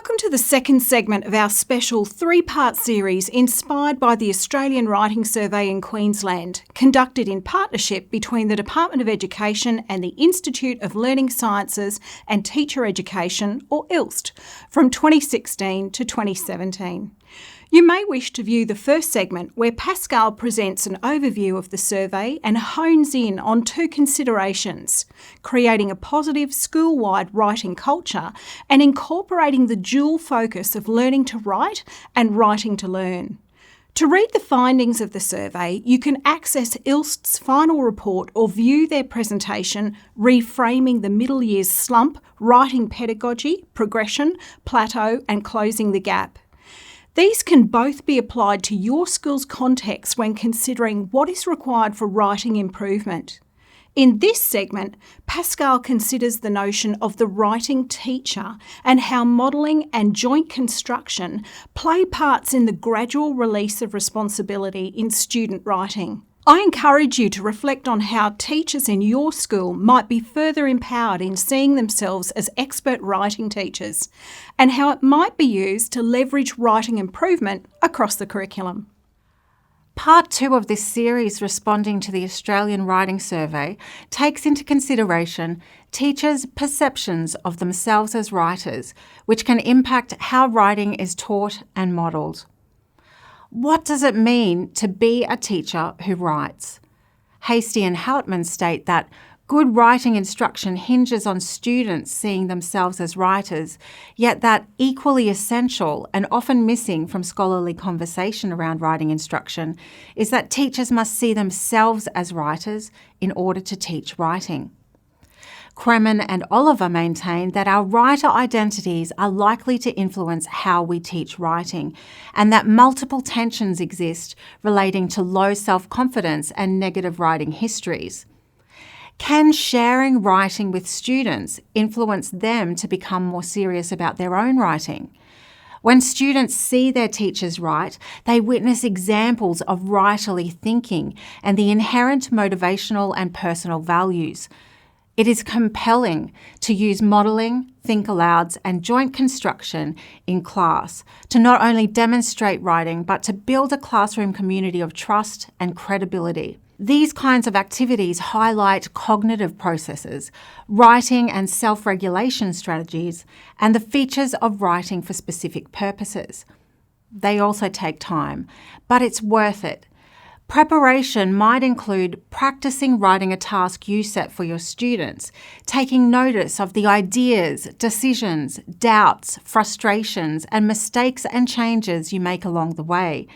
Welcome to the second segment of our special three-part series inspired by the Australian Writing Survey in Queensland, conducted in partnership between the Department of Education and the Institute of Learning Sciences and Teacher Education, or ILST, from 2016 to 2017. You may wish to view the first segment where Pascal presents an overview of the survey and hones in on two considerations: creating a positive school-wide writing culture and incorporating the dual focus of learning to write and writing to learn. To read the findings of the survey, you can access ILST's final report or view their presentation, Reframing the Middle Years Slump, Writing Pedagogy, Progression, Plateau and Closing the Gap. These can both be applied to your school's context when considering what is required for writing improvement. In this segment, Pascal considers the notion of the writing teacher and how modelling and joint construction play parts in the gradual release of responsibility in student writing. I encourage you to reflect on how teachers in your school might be further empowered in seeing themselves as expert writing teachers, and how it might be used to leverage writing improvement across the curriculum. Part 2 of this series, responding to the Australian Writing Survey, takes into consideration teachers' perceptions of themselves as writers, which can impact how writing is taught and modelled. What does it mean to be a teacher who writes? Hastie and Houtman state that good writing instruction hinges on students seeing themselves as writers, yet that equally essential and often missing from scholarly conversation around writing instruction is that teachers must see themselves as writers in order to teach writing. Kremen and Oliver maintain that our writer identities are likely to influence how we teach writing, and that multiple tensions exist relating to low self-confidence and negative writing histories. Can sharing writing with students influence them to become more serious about their own writing? When students see their teachers write, they witness examples of writerly thinking and the inherent motivational and personal values. It is compelling to use modelling, think alouds and joint construction in class to not only demonstrate writing but to build a classroom community of trust and credibility. These kinds of activities highlight cognitive processes, writing and self-regulation strategies, and the features of writing for specific purposes. They also take time, but it's worth it. Preparation might include practicing writing a task you set for your students, taking notice of the ideas, decisions, doubts, frustrations, and mistakes and changes you make along the way.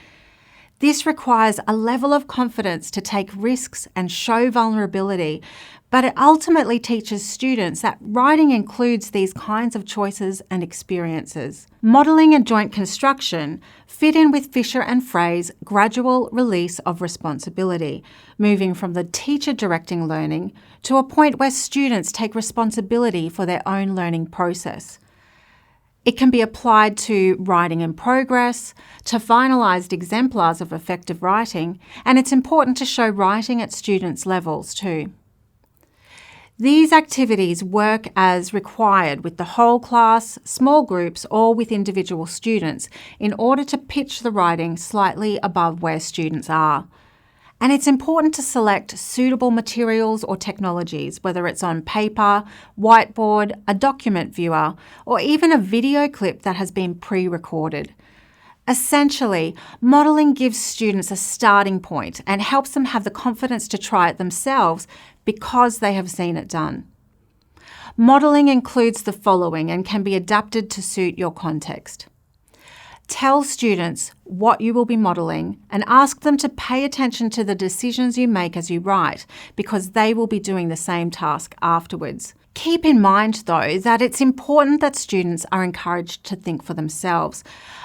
This requires a level of confidence to take risks and show vulnerability, but it ultimately teaches students that writing includes these kinds of choices and experiences. Modelling and joint construction fit in with Fisher and Frey's gradual release of responsibility, moving from the teacher directing learning to a point where students take responsibility for their own learning process. It can be applied to writing in progress, to finalised exemplars of effective writing, and it's important to show writing at students' levels too. These activities work as required with the whole class, small groups, or with individual students in order to pitch the writing slightly above where students are. And it's important to select suitable materials or technologies, whether it's on paper, whiteboard, a document viewer, or even a video clip that has been pre-recorded. Essentially, modelling gives students a starting point and helps them have the confidence to try it themselves because they have seen it done. Modelling includes the following and can be adapted to suit your context. Tell students what you will be modelling and ask them to pay attention to the decisions you make as you write, because they will be doing the same task afterwards. Keep in mind, though, that it's important that students are encouraged to think for themselves.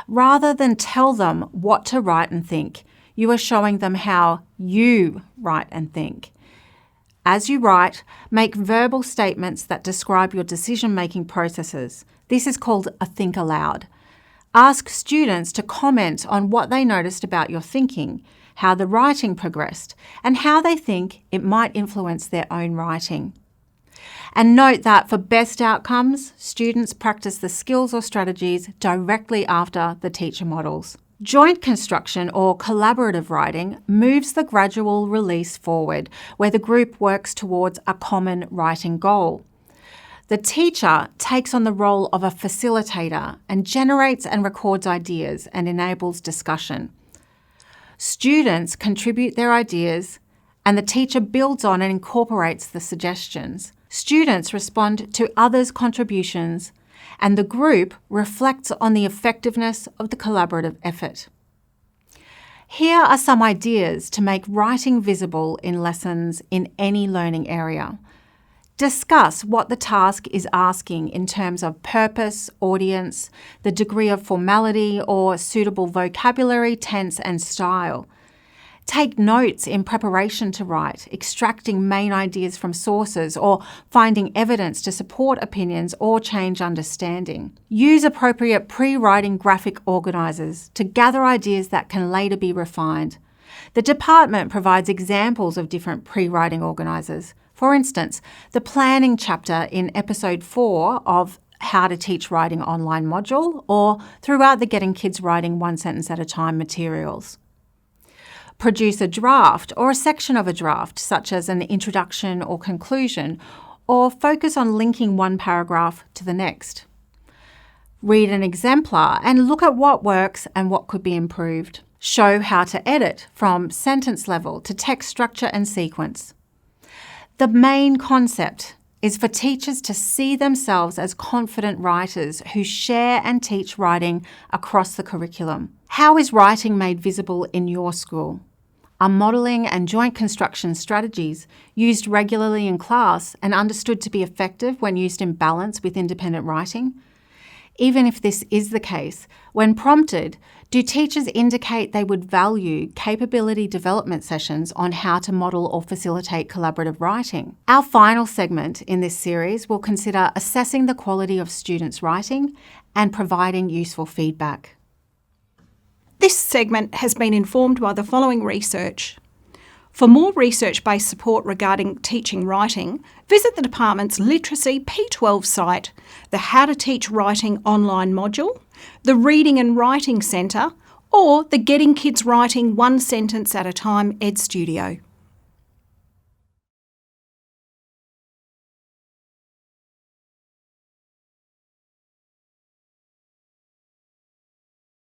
Rather than tell them what to write and think, you are showing them how you write and think. As you write, make verbal statements that describe your decision-making processes. This is called a think aloud. Ask students to comment on what they noticed about your thinking, how the writing progressed, and how they think it might influence their own writing. And note that for best outcomes, students practice the skills or strategies directly after the teacher models. Joint construction or collaborative writing moves the gradual release forward, where the group works towards a common writing goal. The teacher takes on the role of a facilitator and generates and records ideas and enables discussion. Students contribute their ideas, and the teacher builds on and incorporates the suggestions. Students respond to others' contributions, and the group reflects on the effectiveness of the collaborative effort. Here are some ideas to make writing visible in lessons in any learning area. Discuss what the task is asking in terms of purpose, audience, the degree of formality or suitable vocabulary, tense and style. Take notes in preparation to write, extracting main ideas from sources or finding evidence to support opinions or change understanding. Use appropriate pre-writing graphic organisers to gather ideas that can later be refined. The department provides examples of different pre-writing organisers. For instance, the planning chapter in episode 4 of How to Teach Writing Online module, or throughout the Getting Kids Writing One Sentence at a Time materials. Produce a draft or a section of a draft, such as an introduction or conclusion, or focus on linking one paragraph to the next. Read an exemplar and look at what works and what could be improved. Show how to edit from sentence level to text structure and sequence. The main concept is for teachers to see themselves as confident writers who share and teach writing across the curriculum. How is writing made visible in your school? Are modelling and joint construction strategies used regularly in class and understood to be effective when used in balance with independent writing? Even if this is the case, when prompted, do teachers indicate they would value capability development sessions on how to model or facilitate collaborative writing? Our final segment in this series will consider assessing the quality of students' writing and providing useful feedback. This segment has been informed by the following research. For more research-based support regarding teaching writing, visit the department's Literacy P12 site, the How to Teach Writing online module, the Reading and Writing Centre, or the Getting Kids Writing One Sentence at a Time Ed Studio.